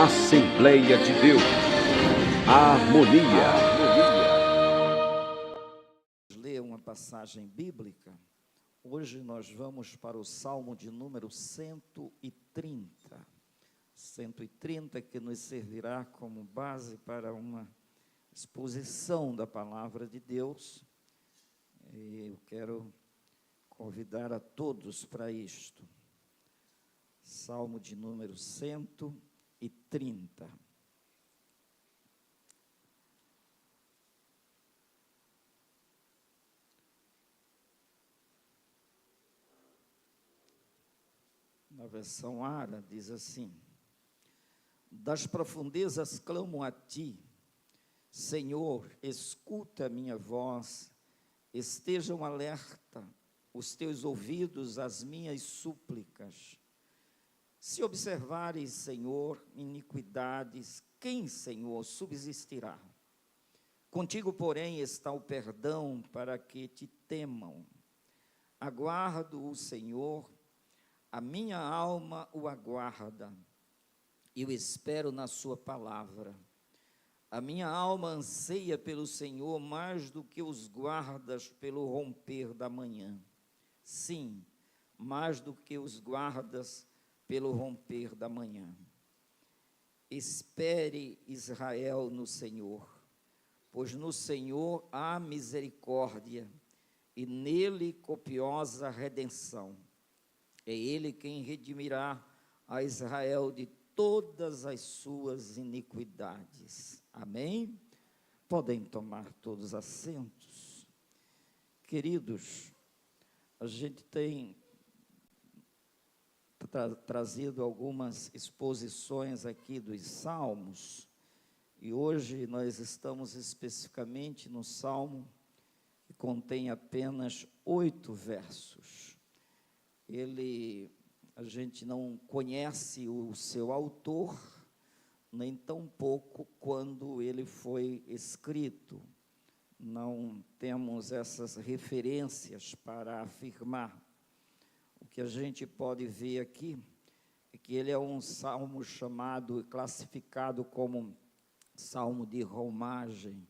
Assembleia de Deus, harmonia. Ler uma passagem bíblica. Hoje nós vamos para o Salmo de número 130. 130 que nos servirá como base para uma exposição da palavra de Deus. E eu quero convidar a todos para isto. Salmo de número 130. Na versão Ara, diz assim: das profundezas clamo a ti, Senhor, escuta a minha voz, estejam alerta os teus ouvidos às minhas súplicas. Se observares, Senhor, iniquidades, quem, Senhor, subsistirá? Contigo, porém, está o perdão para que te temam. Aguardo o Senhor, a minha alma o aguarda, e eu espero na sua palavra. A minha alma anseia pelo Senhor mais do que os guardas pelo romper da manhã. Sim, mais do que os guardas pelo romper da manhã. Espere, Israel, no Senhor, pois no Senhor há misericórdia, e nele copiosa redenção. É Ele quem redimirá a Israel de todas as suas iniquidades. Amém? Podem tomar todos assentos. Queridos, a gente tem trazido algumas exposições aqui dos Salmos, e hoje nós estamos especificamente no Salmo que contém apenas 8 versos. A gente não conhece o seu autor, nem tampouco quando ele foi escrito. Não temos essas referências para afirmar. O que a gente pode ver aqui é que ele é um salmo chamado, classificado como salmo de romagem,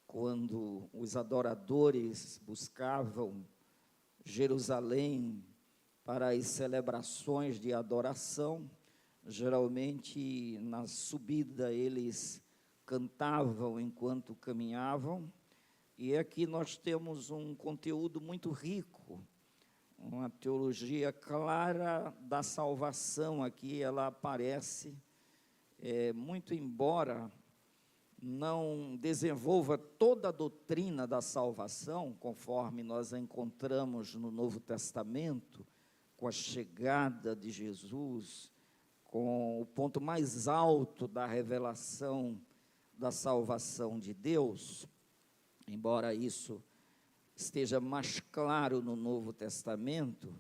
quando os adoradores buscavam Jerusalém para as celebrações de adoração. Geralmente na subida eles cantavam enquanto caminhavam, e aqui nós temos um conteúdo muito rico, uma teologia clara da salvação. Aqui ela aparece, muito embora não desenvolva toda a doutrina da salvação, conforme nós a encontramos no Novo Testamento, com a chegada de Jesus, com o ponto mais alto da revelação da salvação de Deus, embora isso esteja mais claro no Novo Testamento,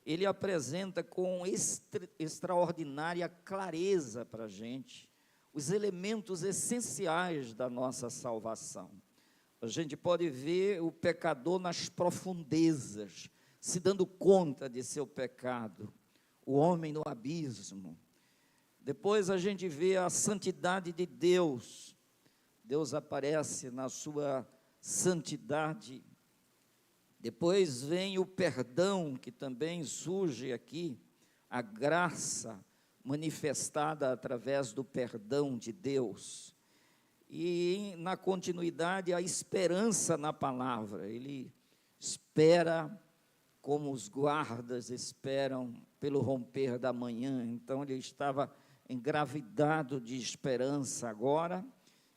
ele apresenta com extraordinária clareza para a gente os elementos essenciais da nossa salvação. A gente pode ver o pecador nas profundezas, se dando conta de seu pecado, o homem no abismo. Depois a gente vê a santidade de Deus. Deus aparece na sua santidade. Depois vem o perdão, que também surge aqui, a graça manifestada através do perdão de Deus. E na continuidade, a esperança na palavra. Ele espera como os guardas esperam pelo romper da manhã. Então ele estava engravidado de esperança agora,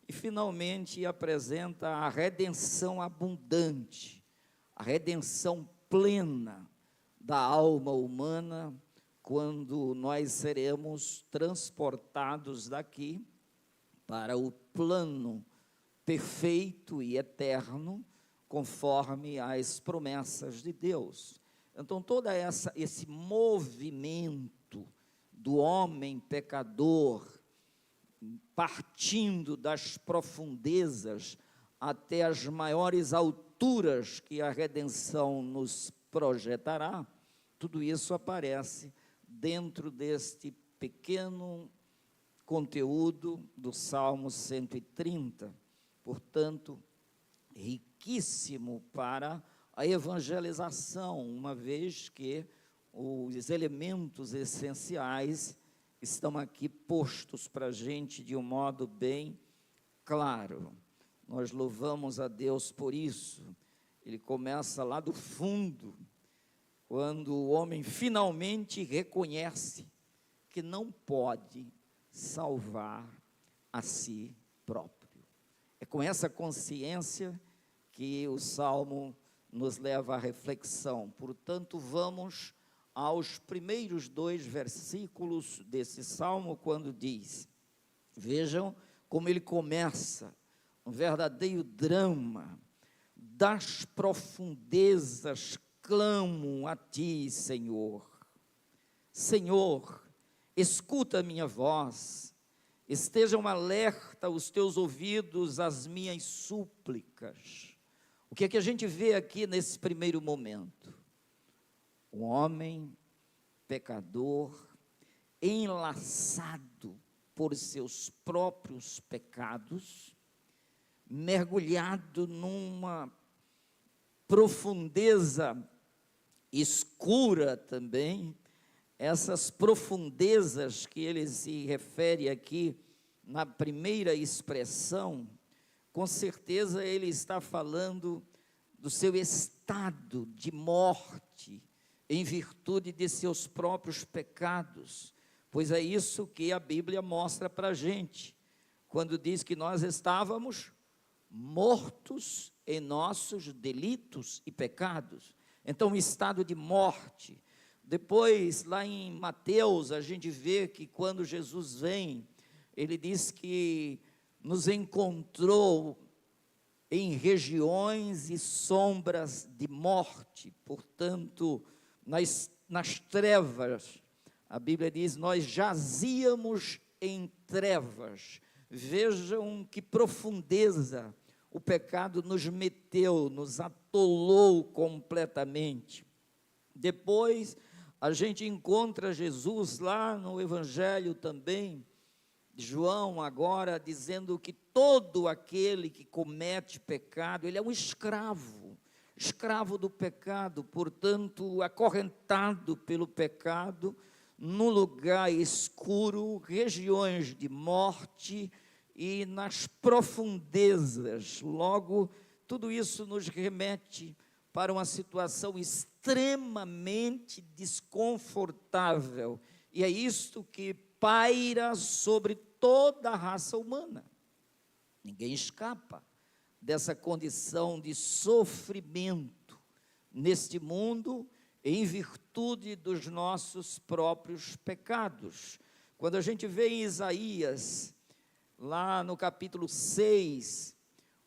e finalmente apresenta a redenção abundante, a redenção plena da alma humana, quando nós seremos transportados daqui para o plano perfeito e eterno, conforme as promessas de Deus. Então, todo esse movimento do homem pecador, partindo das profundezas até as maiores alturas que a redenção nos projetará, tudo isso aparece dentro deste pequeno conteúdo do Salmo 130, portanto, riquíssimo para a evangelização, uma vez que os elementos essenciais estão aqui postos para a gente de um modo bem claro. Nós louvamos a Deus por isso. Ele começa lá do fundo, quando o homem finalmente reconhece que não pode salvar a si próprio. É com essa consciência que o Salmo nos leva à reflexão. Portanto, vamos aos primeiros 2 versículos desse Salmo, quando diz, vejam como ele começa, um verdadeiro drama. Das profundezas clamo a ti, Senhor. Senhor, escuta a minha voz, estejam alerta os teus ouvidos às minhas súplicas. O que é que a gente vê aqui nesse primeiro momento? Um homem pecador, enlaçado por seus próprios pecados, mergulhado numa profundeza escura também. Essas profundezas que ele se refere aqui na primeira expressão, com certeza ele está falando do seu estado de morte, em virtude de seus próprios pecados, pois é isso que a Bíblia mostra para a gente, quando diz que nós estávamos mortos em nossos delitos e pecados. Então, um estado de morte. Depois, lá em Mateus, a gente vê que quando Jesus vem, ele diz que nos encontrou em regiões e sombras de morte, portanto, nas trevas. A Bíblia diz, nós jazíamos em trevas. Vejam que profundeza o pecado nos meteu, nos atolou completamente. Depois, a gente encontra Jesus lá no Evangelho também, João agora dizendo que todo aquele que comete pecado, ele é um escravo do pecado, portanto, acorrentado pelo pecado, num lugar escuro, regiões de morte e nas profundezas. Logo, tudo isso nos remete para uma situação extremamente desconfortável, e é isto que paira sobre toda a raça humana. Ninguém escapa dessa condição de sofrimento neste mundo, em virtude dos nossos próprios pecados. Quando a gente vê em Isaías, lá no capítulo 6,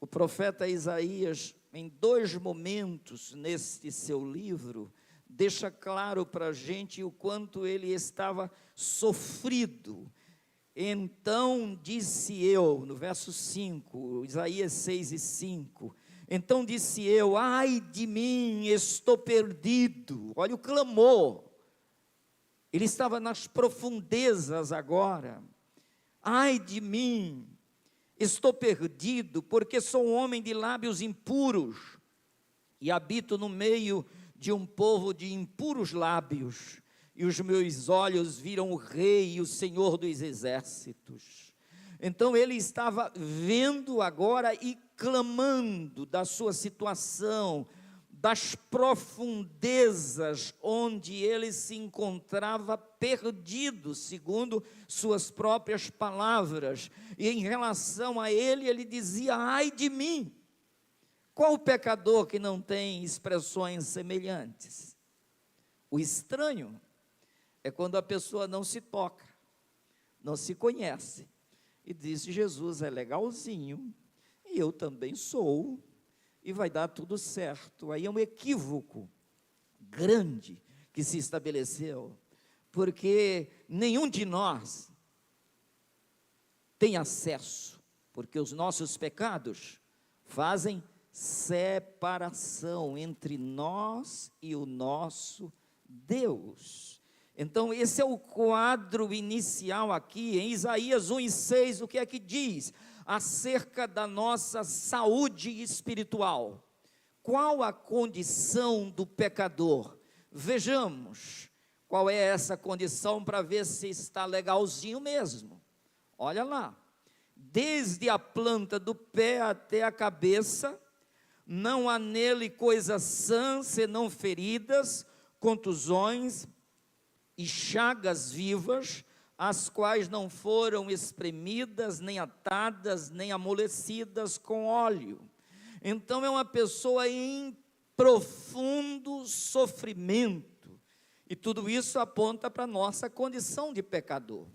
o profeta Isaías, em 2 momentos neste seu livro, deixa claro para a gente o quanto ele estava sofrido. Então disse eu, no verso 5, Isaías 6:5, então disse eu, ai de mim, estou perdido. Olha o clamor, ele estava nas profundezas agora. Ai de mim, estou perdido, porque sou um homem de lábios impuros, e habito no meio de um povo de impuros lábios, e os meus olhos viram o Rei e o Senhor dos exércitos. Então ele estava vendo agora e clamando da sua situação, das profundezas onde ele se encontrava perdido, segundo suas próprias palavras. E em relação a ele, ele dizia, ai de mim. Qual o pecador que não tem expressões semelhantes? O estranho é quando a pessoa não se toca, não se conhece, e diz, Jesus é legalzinho, e eu também sou, e vai dar tudo certo. Aí é um equívoco grande que se estabeleceu, porque nenhum de nós tem acesso, porque os nossos pecados fazem separação entre nós e o nosso Deus. Então, esse é o quadro inicial aqui, em Isaías 1:6, o que é que diz? Acerca da nossa saúde espiritual. Qual a condição do pecador? Vejamos qual é essa condição para ver se está legalzinho mesmo. Olha lá, desde a planta do pé até a cabeça, não há nele coisa sã, senão feridas, contusões e chagas vivas, as quais não foram espremidas, nem atadas, nem amolecidas com óleo. Então é uma pessoa em profundo sofrimento, e tudo isso aponta para a nossa condição de pecador.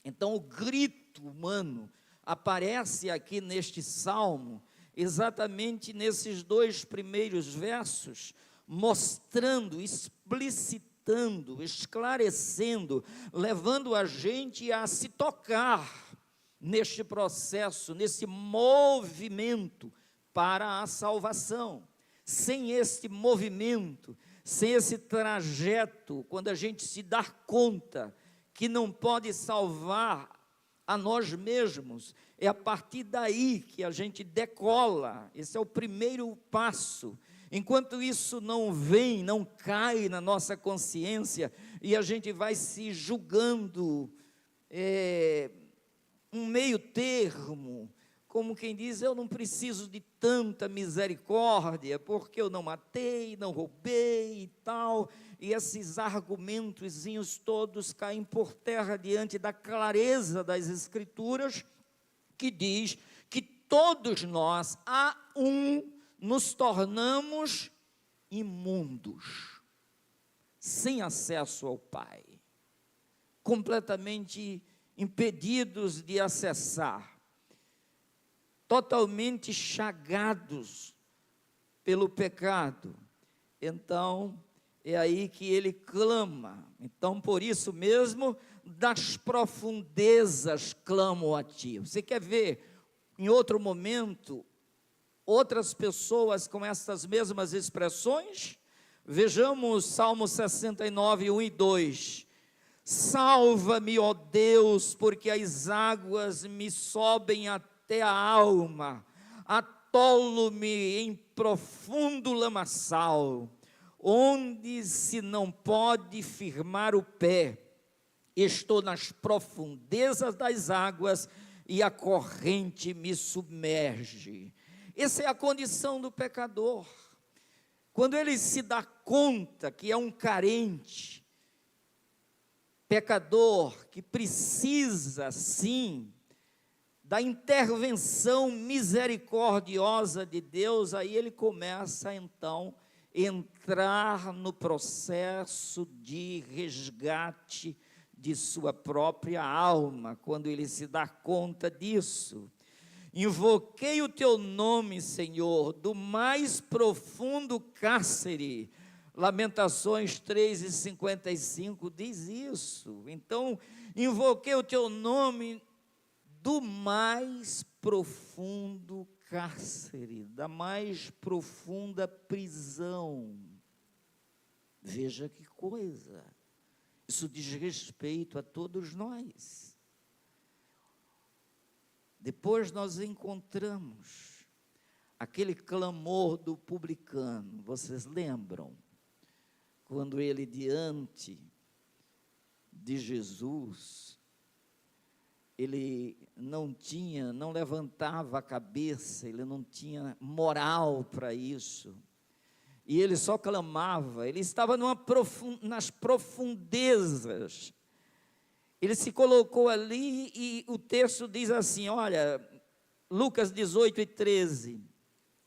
Então o grito humano aparece aqui neste salmo, exatamente nesses 2 primeiros versos, mostrando, explicitando, esclarecendo, levando a gente a se tocar neste processo, nesse movimento para a salvação. Sem este movimento, sem esse trajeto, quando a gente se dá conta que não pode salvar a nós mesmos, é a partir daí que a gente decola. Esse é o primeiro passo. Enquanto isso não vem, não cai na nossa consciência, e a gente vai se julgando um meio termo, como quem diz, eu não preciso de tanta misericórdia, porque eu não matei, não roubei e tal, e esses argumentozinhos todos caem por terra diante da clareza das Escrituras, que diz que todos nós, a nos tornamos imundos, sem acesso ao Pai, completamente impedidos de acessar, totalmente chagados pelo pecado. Então, é aí que ele clama. Então, por isso mesmo, das profundezas clamo a ti. Você quer ver, em outro momento, outras pessoas com essas mesmas expressões? Vejamos Salmo 69, 1 e 2. Salva-me, ó Deus, porque as águas me sobem até a alma, atolo-me em profundo lamaçal, onde se não pode firmar o pé. Estou nas profundezas das águas e a corrente me submerge. Essa é a condição do pecador. Quando ele se dá conta que é um carente, pecador, que precisa, sim, da intervenção misericordiosa de Deus, aí ele começa, então, a entrar no processo de resgate de sua própria alma, quando ele se dá conta disso. Invoquei o teu nome, Senhor, do mais profundo cárcere. Lamentações 3:55 diz isso. Então, invoquei o teu nome do mais profundo cárcere, da mais profunda prisão. Veja que coisa. Isso diz respeito a todos nós. Depois nós encontramos aquele clamor do publicano. Vocês lembram? Quando ele, diante de Jesus, ele não levantava a cabeça, ele não tinha moral para isso, e ele só clamava, ele estava nas profundezas, ele se colocou ali, e o texto diz assim, olha, Lucas 18:13,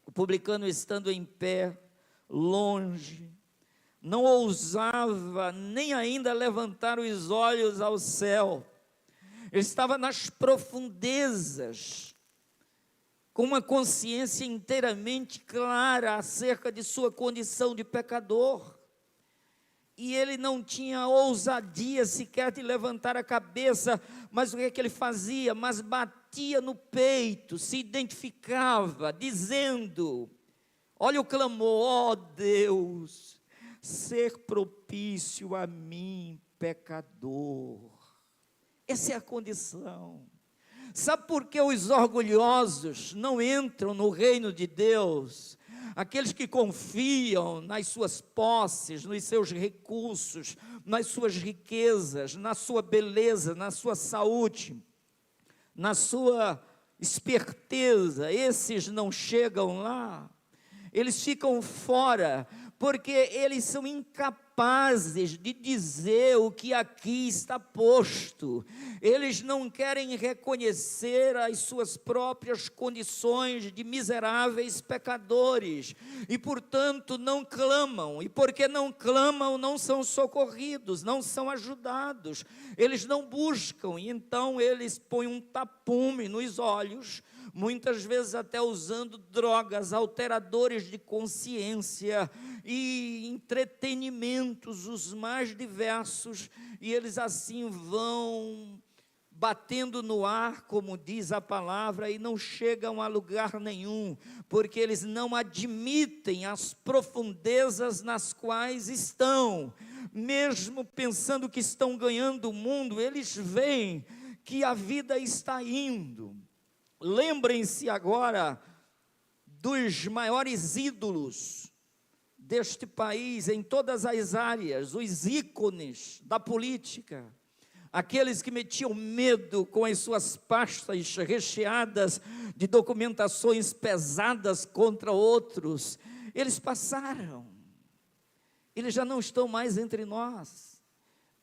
o publicano estando em pé, longe, não ousava nem ainda levantar os olhos ao céu, ele estava nas profundezas, com uma consciência inteiramente clara acerca de sua condição de pecador, e ele não tinha ousadia sequer de levantar a cabeça, mas o que é que ele fazia? Mas batia no peito, se identificava, dizendo, olha o clamor, ó Deus, ser propício a mim, pecador. Essa é a condição. Sabe por que os orgulhosos não entram no reino de Deus? Aqueles que confiam nas suas posses, nos seus recursos, nas suas riquezas, na sua beleza, na sua saúde, na sua esperteza, esses não chegam lá, eles ficam fora, porque eles são incapazes de dizer o que aqui está posto. Eles não querem reconhecer as suas próprias condições de miseráveis pecadores, e portanto não clamam, e porque não clamam, não são socorridos, não são ajudados, eles não buscam, e então eles põem um tapume nos olhos, muitas vezes até usando drogas, alteradores de consciência e entretenimentos os mais diversos, e eles assim vão batendo no ar, como diz a palavra, e não chegam a lugar nenhum, porque eles não admitem as profundezas nas quais estão, mesmo pensando que estão ganhando o mundo, eles veem que a vida está indo. Lembrem-se agora dos maiores ídolos deste país, em todas as áreas, os ícones da política, aqueles que metiam medo com as suas pastas recheadas de documentações pesadas contra outros, eles passaram, eles já não estão mais entre nós.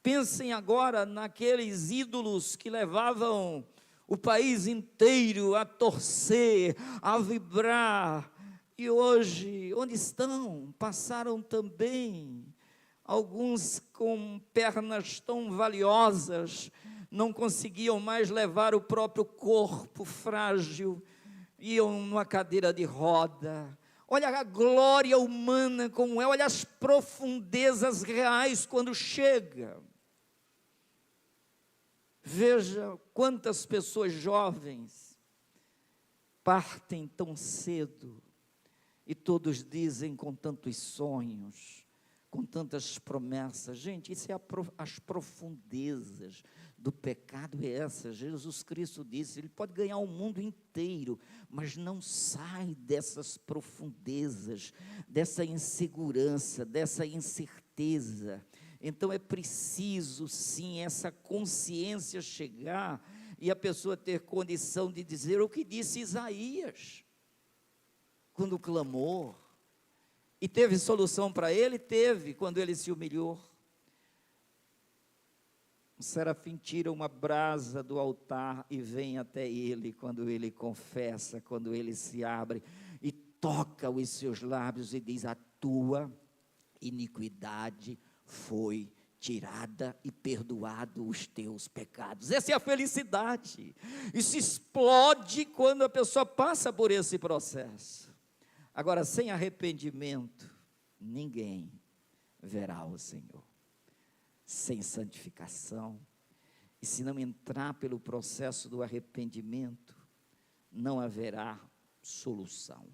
Pensem agora naqueles ídolos que levavam o país inteiro a torcer, a vibrar, e hoje, onde estão? Passaram também. Alguns com pernas tão valiosas, não conseguiam mais levar o próprio corpo frágil, iam numa cadeira de roda. Olha a glória humana como é, olha as profundezas reais quando chega. Veja quantas pessoas jovens partem tão cedo, e todos dizem com tantos sonhos, com tantas promessas. Gente, isso é as profundezas do pecado, é essa. Jesus Cristo disse, ele pode ganhar o mundo inteiro, mas não sai dessas profundezas, dessa insegurança, dessa incerteza. Então é preciso sim essa consciência chegar, e a pessoa ter condição de dizer o que disse Isaías, quando clamou, e teve solução para ele, teve, quando ele se humilhou. O serafim tira uma brasa do altar e vem até ele, quando ele confessa, quando ele se abre, e toca os seus lábios e diz, a tua iniquidade foi tirada e perdoado os teus pecados. Essa é a felicidade. Isso explode quando a pessoa passa por esse processo. Agora, sem arrependimento, ninguém verá o Senhor. Sem santificação, e se não entrar pelo processo do arrependimento, não haverá solução.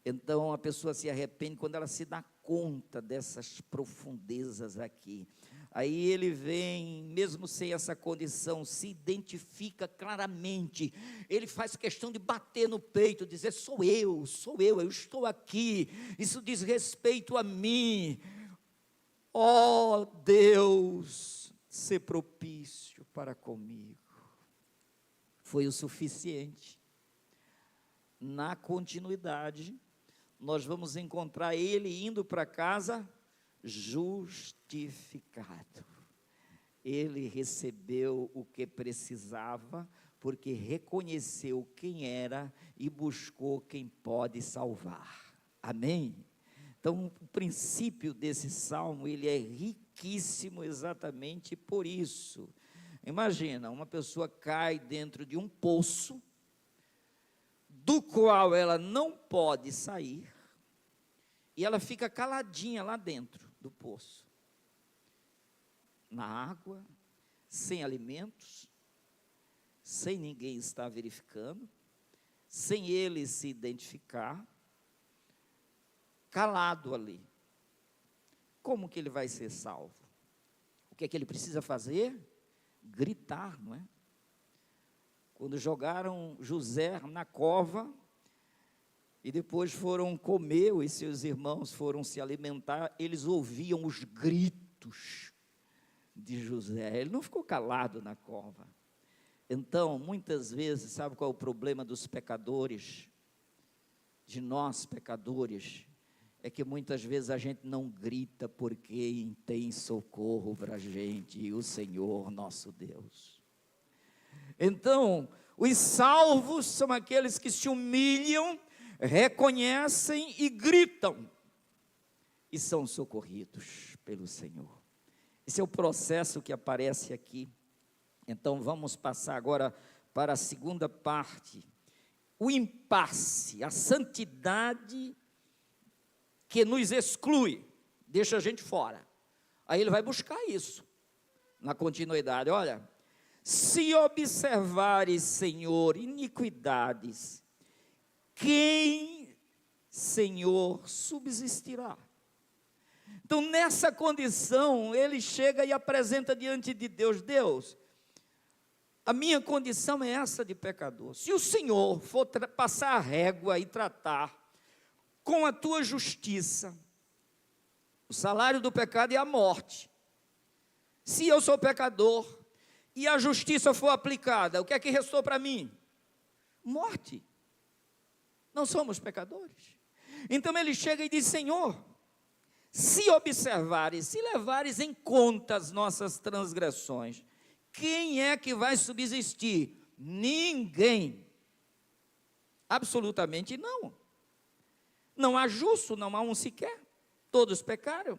Então a pessoa se arrepende quando ela se dá conta dessas profundezas aqui. Aí ele vem, mesmo sem essa condição, se identifica claramente, ele faz questão de bater no peito, dizer, sou eu estou aqui, isso diz respeito a mim. Ó Deus, ser propício para comigo. Foi o suficiente. Na continuidade, nós vamos encontrar ele indo para casa justificado. Ele recebeu o que precisava, porque reconheceu quem era e buscou quem pode salvar. Amém? Então, o princípio desse salmo, ele é riquíssimo exatamente por isso. Imagina, uma pessoa cai dentro de um poço, do qual ela não pode sair, e ela fica caladinha lá dentro do poço, na água, sem alimentos, sem ninguém estar verificando, sem ele se identificar, calado ali. Como que ele vai ser salvo? O que é que ele precisa fazer? Gritar, não é? Quando jogaram José na cova, e depois foram comer, e seus irmãos foram se alimentar, eles ouviam os gritos de José. Ele não ficou calado na cova. Então, muitas vezes, sabe qual é o problema dos pecadores? De nós, pecadores, é que muitas vezes a gente não grita por quem tem socorro para a gente, o Senhor nosso Deus. Então, os salvos são aqueles que se humilham, reconhecem e gritam, e são socorridos pelo Senhor. Esse é o processo que aparece aqui. Então, vamos passar agora para a segunda parte, o impasse, a santidade que nos exclui, deixa a gente fora. Aí ele vai buscar isso, na continuidade, olha, se observares, Senhor, iniquidades, quem, Senhor, subsistirá? Então, nessa condição, ele chega e apresenta diante de Deus, Deus, a minha condição é essa de pecador. Se o Senhor for passar a régua e tratar com a tua justiça, o salário do pecado é a morte. Se eu sou pecador e a justiça for aplicada, o que é que restou para mim? Morte. Não somos pecadores. Então ele chega e diz, Senhor, se observares, se levares em conta as nossas transgressões, quem é que vai subsistir? Ninguém. Absolutamente não. Não há justo, não há um sequer. Todos pecaram.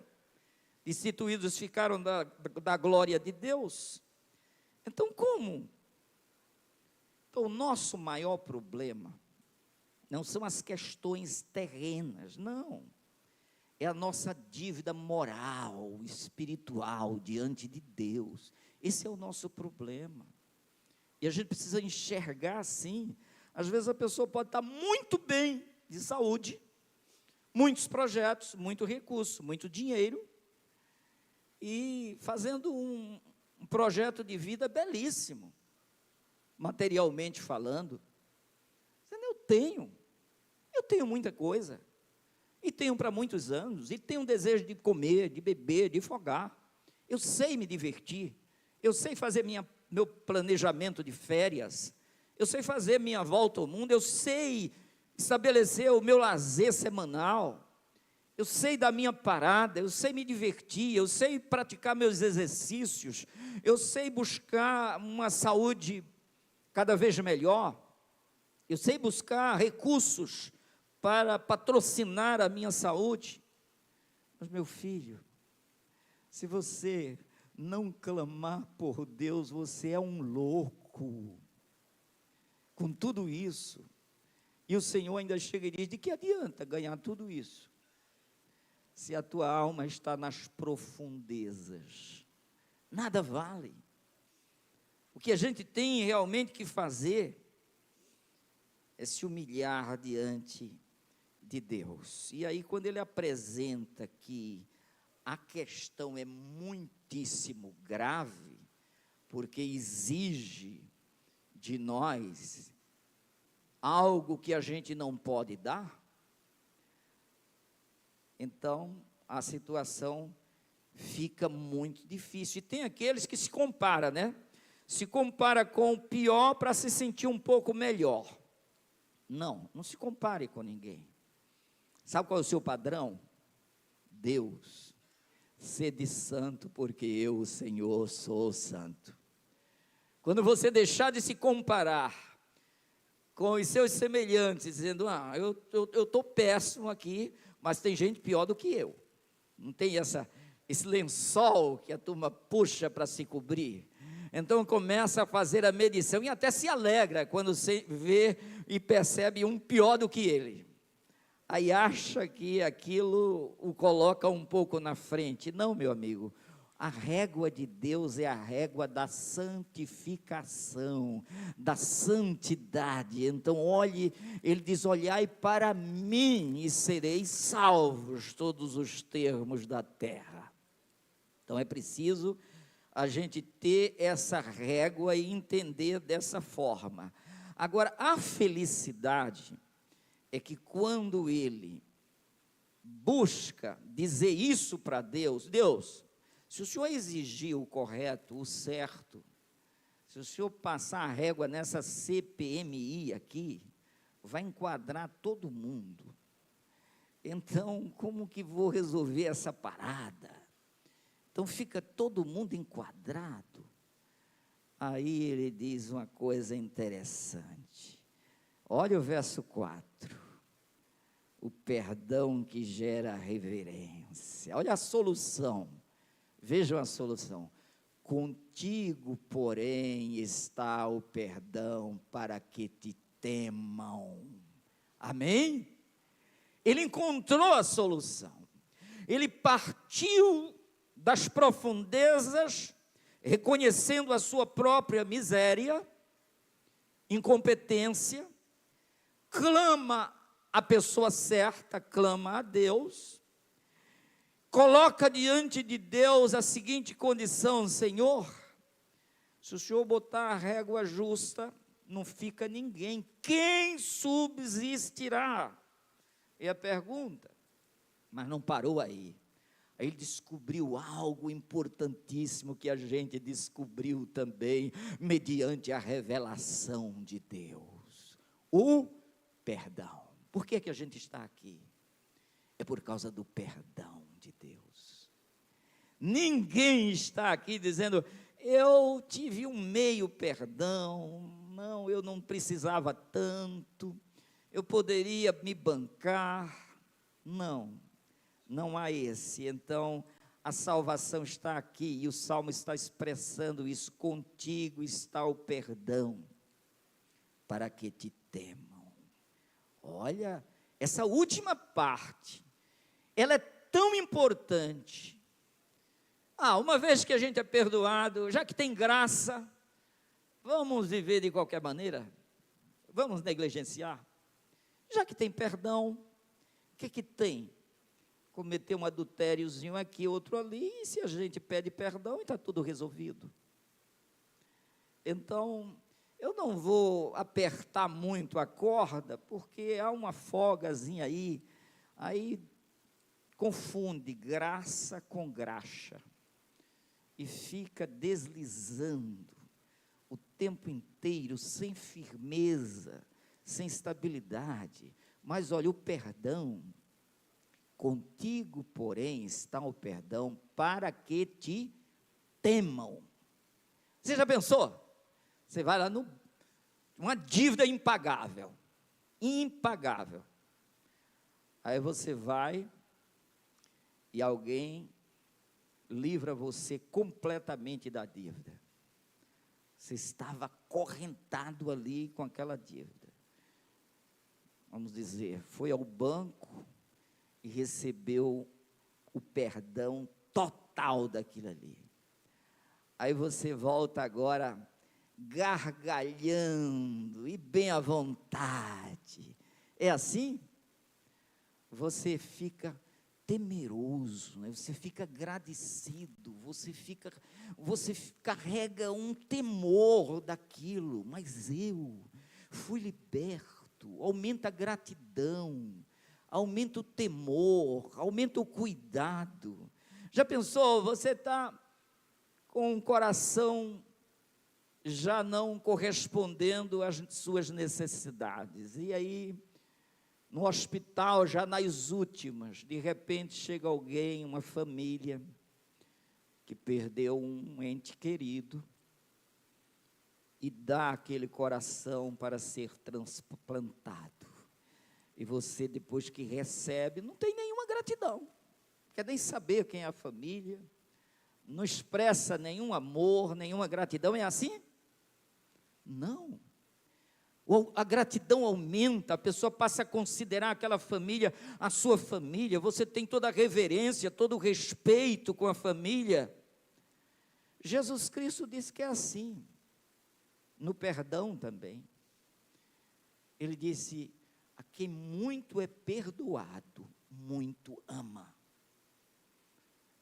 Destituídos ficaram da glória de Deus. Então como? Então o nosso maior problema não são as questões terrenas, não. É a nossa dívida moral, espiritual diante de Deus. Esse é o nosso problema. E a gente precisa enxergar assim. Às vezes a pessoa pode estar muito bem de saúde, muitos projetos, muito recurso, muito dinheiro, e fazendo um projeto de vida belíssimo, materialmente falando. Eu tenho muita coisa, e tenho para muitos anos, e tenho um desejo de comer, de beber, de folgar. Eu sei me divertir, eu sei fazer meu planejamento de férias, eu sei fazer minha volta ao mundo, eu sei estabelecer o meu lazer semanal, eu sei da minha parada, eu sei me divertir, eu sei praticar meus exercícios, eu sei buscar uma saúde cada vez melhor, eu sei buscar recursos para patrocinar a minha saúde. Mas, meu filho, se você não clamar por Deus, você é um louco. Com tudo isso, e o Senhor ainda chega e diz, de que adianta ganhar tudo isso, se a tua alma está nas profundezas? Nada vale. O que a gente tem realmente que fazer é se humilhar diante de Deus. E aí, quando ele apresenta que a questão é muitíssimo grave, porque exige de nós algo que a gente não pode dar, então a situação fica muito difícil. E tem aqueles que se comparam, né? Se compara com o pior para se sentir um pouco melhor. Não se compare com ninguém. Sabe qual é o seu padrão? Deus. Sede santo, porque eu, o Senhor, sou santo. Quando você deixar de se comparar com os seus semelhantes, dizendo, eu estou péssimo aqui, mas tem gente pior do que eu. Não tem esse lençol que a turma puxa para se cobrir. Então começa a fazer a medição e até se alegra quando você vê e percebe um pior do que ele. Aí acha que aquilo o coloca um pouco na frente. Não, meu amigo, a régua de Deus é a régua da santificação, da santidade. Então olhe, ele diz, olhai para mim e sereis salvos todos os termos da terra. Então é preciso a gente ter essa régua e entender dessa forma. Agora, a felicidade é que quando ele busca dizer isso para Deus, Deus, se o Senhor exigir o correto, o certo, se o Senhor passar a régua nessa CPMI aqui, vai enquadrar todo mundo. Então, como que vou resolver essa parada? Então, fica todo mundo enquadrado. Aí ele diz uma coisa interessante. Olha o verso 4. O perdão que gera reverência. Olha a solução. Vejam a solução. Contigo, porém, está o perdão para que te temam. Amém? Ele encontrou a solução. Ele partiu das profundezas, reconhecendo a sua própria miséria, incompetência, clama a pessoa certa, clama a Deus, coloca diante de Deus a seguinte condição: Senhor, se o Senhor botar a régua justa, não fica ninguém, quem subsistirá? É a pergunta. Mas não parou aí. Aí ele descobriu algo importantíssimo que a gente descobriu também mediante a revelação de Deus: o perdão. Por que a gente está aqui? É por causa do perdão de Deus. Ninguém está aqui dizendo: eu tive um meio perdão, não, eu não precisava tanto, eu poderia me bancar. Não, não há esse. Então, a salvação está aqui, e o Salmo está expressando isso: contigo está o perdão, para que te temam. Olha, essa última parte, ela é tão importante. Uma vez que a gente é perdoado, já que tem graça, vamos viver de qualquer maneira? Vamos negligenciar? Já que tem perdão, o que tem? Cometer um adultériozinho aqui, outro ali, e se a gente pede perdão, está tudo resolvido. Então, eu não vou apertar muito a corda, porque há uma folgazinha aí confunde graça com graxa, e fica deslizando o tempo inteiro, sem firmeza, sem estabilidade. Mas olha, o perdão, contigo, porém, está o perdão para que te temam. Você já pensou? Você vai lá uma dívida impagável, aí você vai e alguém livra você completamente da dívida. Você estava acorrentado ali com aquela dívida. Vamos dizer, foi ao banco e recebeu o perdão total daquilo ali. Aí você volta agora gargalhando e bem à vontade. É assim? Você fica temeroso, né? Você fica agradecido, você carrega um temor daquilo. Mas eu fui liberto. Aumenta a gratidão, aumenta o temor, aumenta o cuidado. Já pensou, você está com o coração já não correspondendo às suas necessidades, e aí, no hospital, já nas últimas, de repente chega alguém, uma família, que perdeu um ente querido, e dá aquele coração para ser transplantado, e você, depois que recebe, não tem nenhuma gratidão, quer nem saber quem é a família, não expressa nenhum amor, nenhuma gratidão. É assim? Não. A gratidão aumenta, a pessoa passa a considerar aquela família a sua família, você tem toda a reverência, todo o respeito com a família. Jesus Cristo disse que é assim, no perdão também. Ele disse: a quem muito é perdoado, muito ama.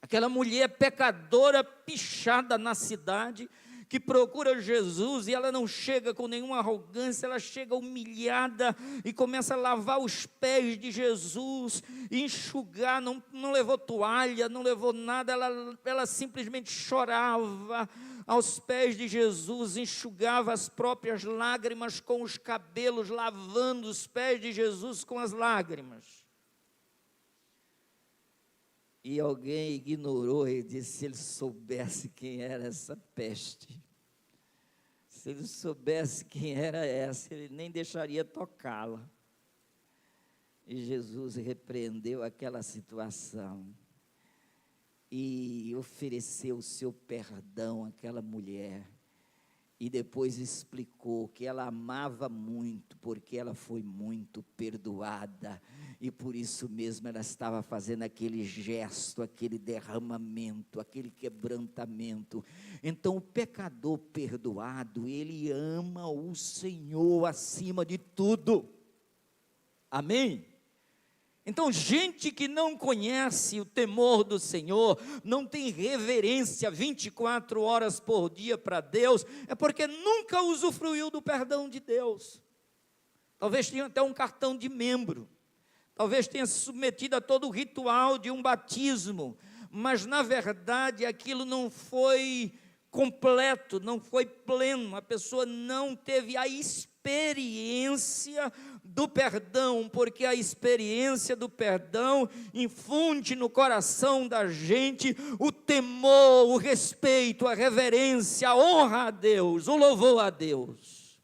Aquela mulher pecadora, pichada na cidade, que procura Jesus, e ela não chega com nenhuma arrogância, ela chega humilhada e começa a lavar os pés de Jesus, e enxugar, não levou toalha, não levou nada, ela simplesmente chorava aos pés de Jesus, enxugava as próprias lágrimas com os cabelos, lavando os pés de Jesus com as lágrimas. E alguém ignorou e disse: se ele soubesse quem era essa peste, se ele soubesse quem era essa, ele nem deixaria tocá-la. E Jesus repreendeu aquela situação e ofereceu o seu perdão àquela mulher. E depois explicou que ela amava muito, porque ela foi muito perdoada, e por isso mesmo ela estava fazendo aquele gesto, aquele derramamento, aquele quebrantamento. Então o pecador perdoado, ele ama o Senhor acima de tudo. Amém? Então, gente que não conhece o temor do Senhor, não tem reverência 24 horas por dia para Deus, é porque nunca usufruiu do perdão de Deus. Talvez tenha até um cartão de membro, talvez tenha se submetido a todo o ritual de um batismo, mas na verdade aquilo não foi completo, não foi pleno, a pessoa não teve a experiência do perdão, porque a experiência do perdão infunde no coração da gente o temor, o respeito, a reverência, a honra a Deus, o louvor a Deus.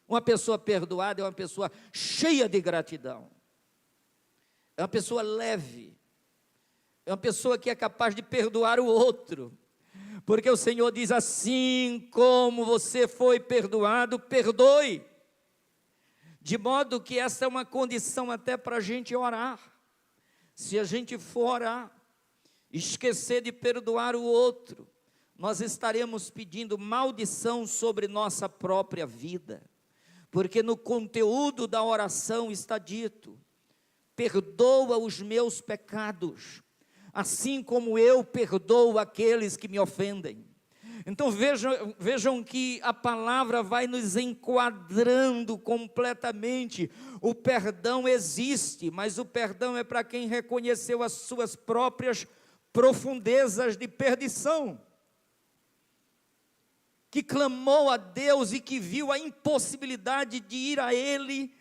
Uma pessoa perdoada é uma pessoa cheia de gratidão, é uma pessoa leve, é uma pessoa que é capaz de perdoar o outro, porque o Senhor diz: assim como você foi perdoado, perdoe. De modo que essa é uma condição até para a gente orar. Se a gente for orar, esquecer de perdoar o outro, nós estaremos pedindo maldição sobre nossa própria vida, porque no conteúdo da oração está dito: perdoa os meus pecados, assim como eu perdoo aqueles que me ofendem. Então vejam que a palavra vai nos enquadrando completamente. O perdão existe, mas o perdão é para quem reconheceu as suas próprias profundezas de perdição, que clamou a Deus e que viu a impossibilidade de ir a Ele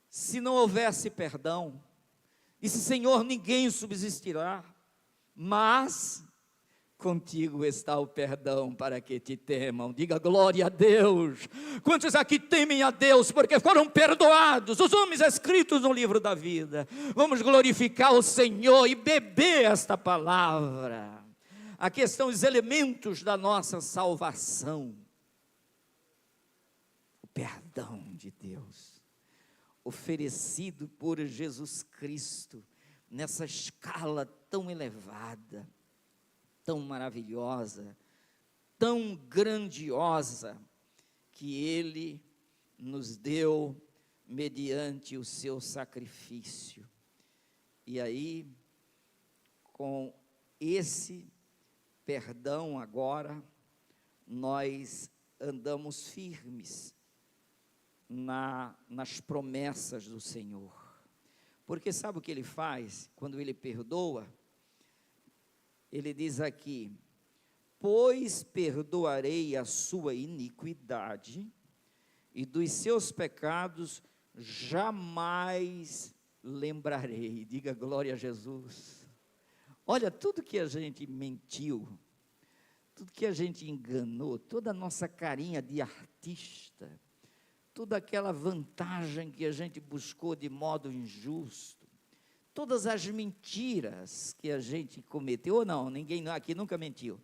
se não houvesse perdão. Disse: Senhor, ninguém subsistirá, mas contigo está o perdão para que te temam. Diga glória a Deus. Quantos aqui temem a Deus porque foram perdoados, os nomes escritos no livro da vida? Vamos glorificar o Senhor e beber esta palavra. Aqui estão os elementos da nossa salvação: o perdão de Deus, oferecido por Jesus Cristo, nessa escala tão elevada, tão maravilhosa, tão grandiosa, que Ele nos deu mediante o seu sacrifício. E aí, com esse perdão agora, nós andamos firmes nas promessas do Senhor. Porque sabe o que Ele faz quando Ele perdoa? Ele diz aqui: pois perdoarei a sua iniquidade, e dos seus pecados jamais lembrarei. Diga glória a Jesus. Olha, tudo que a gente mentiu, tudo que a gente enganou, toda a nossa carinha de artista, toda aquela vantagem que a gente buscou de modo injusto, todas as mentiras que a gente cometeu, ou não, ninguém aqui nunca mentiu.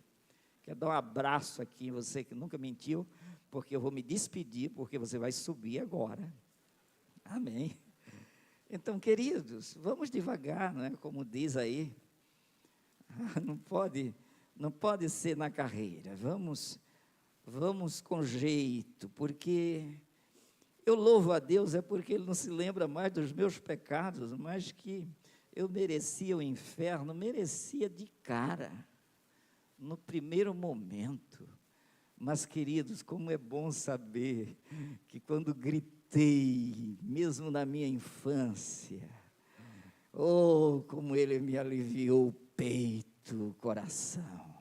Quero dar um abraço aqui em você que nunca mentiu, porque eu vou me despedir, porque você vai subir agora. Amém. Então, queridos, vamos devagar, não é? Como diz aí, não pode ser na carreira, vamos com jeito, porque eu louvo a Deus, é porque Ele não se lembra mais dos meus pecados, mas que eu merecia o inferno, merecia de cara, no primeiro momento. Mas, queridos, como é bom saber que quando gritei, mesmo na minha infância, oh, como Ele me aliviou o peito, o coração.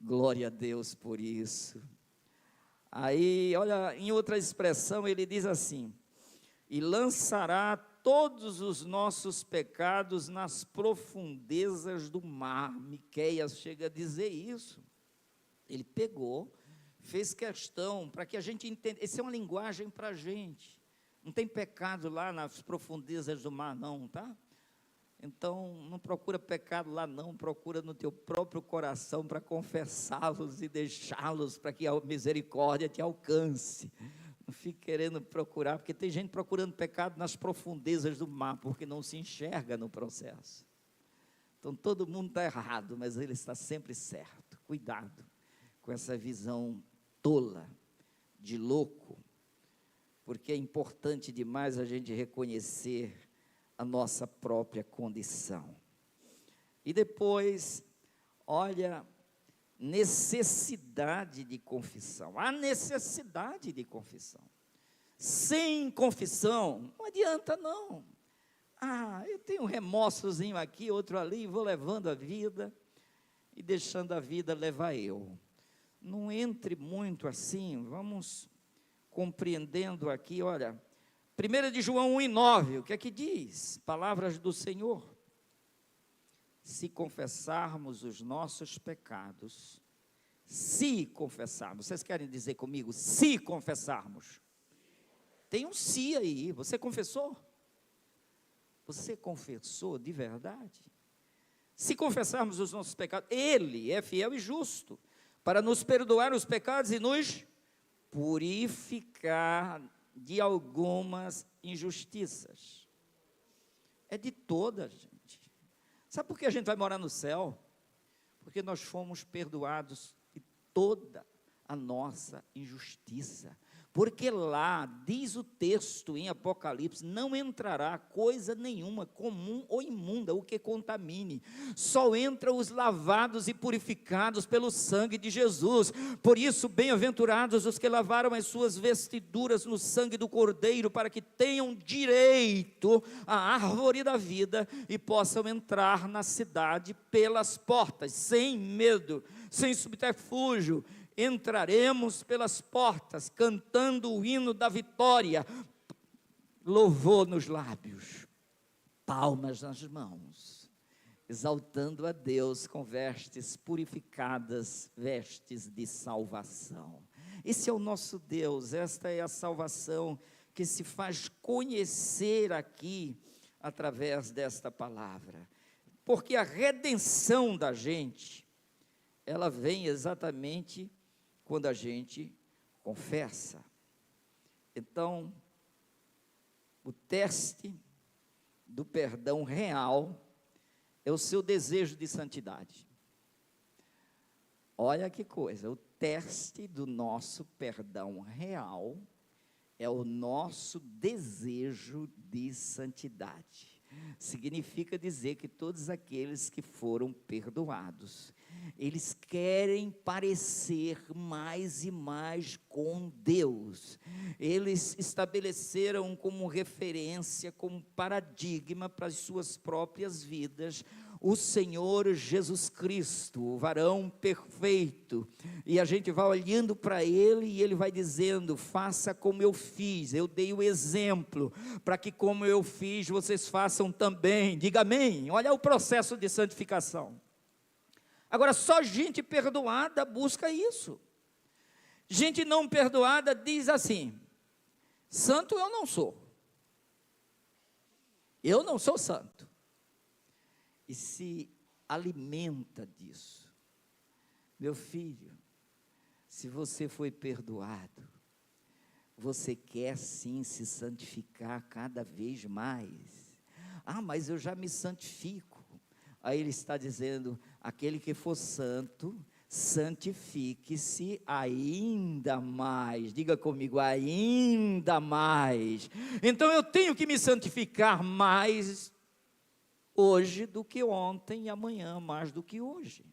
Glória a Deus por isso. Aí, olha, em outra expressão, ele diz assim: e lançará todos os nossos pecados nas profundezas do mar. Miqueias chega a dizer isso. Ele pegou, fez questão para que a gente entenda. Essa é uma linguagem para a gente. Não tem pecado lá nas profundezas do mar, não, tá? Então, não procura pecado lá não, procura no teu próprio coração para confessá-los e deixá-los para que a misericórdia te alcance. Não fique querendo procurar, porque tem gente procurando pecado nas profundezas do mar, porque não se enxerga no processo. Então, todo mundo está errado, mas ele está sempre certo. Cuidado com essa visão tola, de louco, porque é importante demais a gente reconhecer a nossa própria condição. E depois, olha, necessidade de confissão. Há necessidade de confissão. Sem confissão, não adianta não. Eu tenho um remorsozinho aqui, outro ali, vou levando a vida e deixando a vida levar eu. Não entre muito assim, vamos compreendendo aqui, olha, 1 de João 1:9, o que é que diz? Palavras do Senhor. Se confessarmos os nossos pecados, se confessarmos, vocês querem dizer comigo, se confessarmos? Tem um se aí, você confessou? Você confessou de verdade? Se confessarmos os nossos pecados, Ele é fiel e justo, para nos perdoar os pecados e nos purificar de algumas injustiças. É de todas, gente. Sabe por que a gente vai morar no céu? Porque nós fomos perdoados de toda a nossa injustiça. Porque lá, diz o texto em Apocalipse, não entrará coisa nenhuma, comum ou imunda, o que contamine. Só entram os lavados e purificados pelo sangue de Jesus. Por isso, bem-aventurados os que lavaram as suas vestiduras no sangue do Cordeiro, para que tenham direito à árvore da vida e possam entrar na cidade pelas portas, sem medo, sem subterfúgio. Entraremos pelas portas, cantando o hino da vitória, louvor nos lábios, palmas nas mãos, exaltando a Deus com vestes purificadas, vestes de salvação. Esse é o nosso Deus, esta é a salvação que se faz conhecer aqui, através desta palavra, porque a redenção da gente, ela vem exatamente quando a gente confessa. Então, o teste do perdão real é o seu desejo de santidade. Olha que coisa, o teste do nosso perdão real é o nosso desejo de santidade. Significa dizer que todos aqueles que foram perdoados, eles querem parecer mais e mais com Deus. Eles estabeleceram como referência, como paradigma para as suas próprias vidas, o Senhor Jesus Cristo, o varão perfeito, e a gente vai olhando para Ele, e Ele vai dizendo, faça como eu fiz, eu dei o exemplo, para que como eu fiz, vocês façam também, diga amém. Olha o processo de santificação. Agora, só gente perdoada busca isso. Gente não perdoada diz assim, santo eu não sou santo, e se alimenta disso. Meu filho, se você foi perdoado, você quer sim se santificar cada vez mais. Mas eu já me santifico. Aí ele está dizendo, aquele que for santo, santifique-se ainda mais. Diga comigo, ainda mais. Então eu tenho que me santificar mais. hoje do que ontem e amanhã mais do que hoje.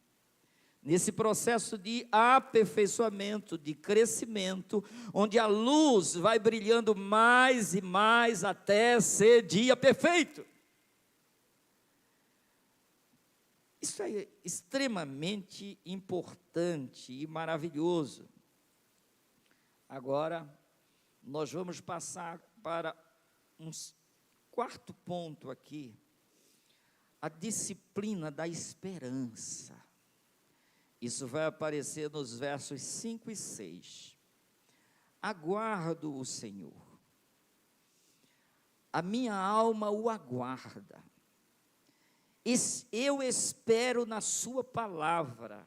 Nesse processo de aperfeiçoamento, de crescimento, onde a luz vai brilhando mais e mais até ser dia perfeito. Isso é extremamente importante e maravilhoso. Agora, nós vamos passar para um quarto ponto aqui, a disciplina da esperança. Isso vai aparecer nos versos 5 e 6. Aguardo o Senhor. A minha alma o aguarda. Eu espero na sua palavra.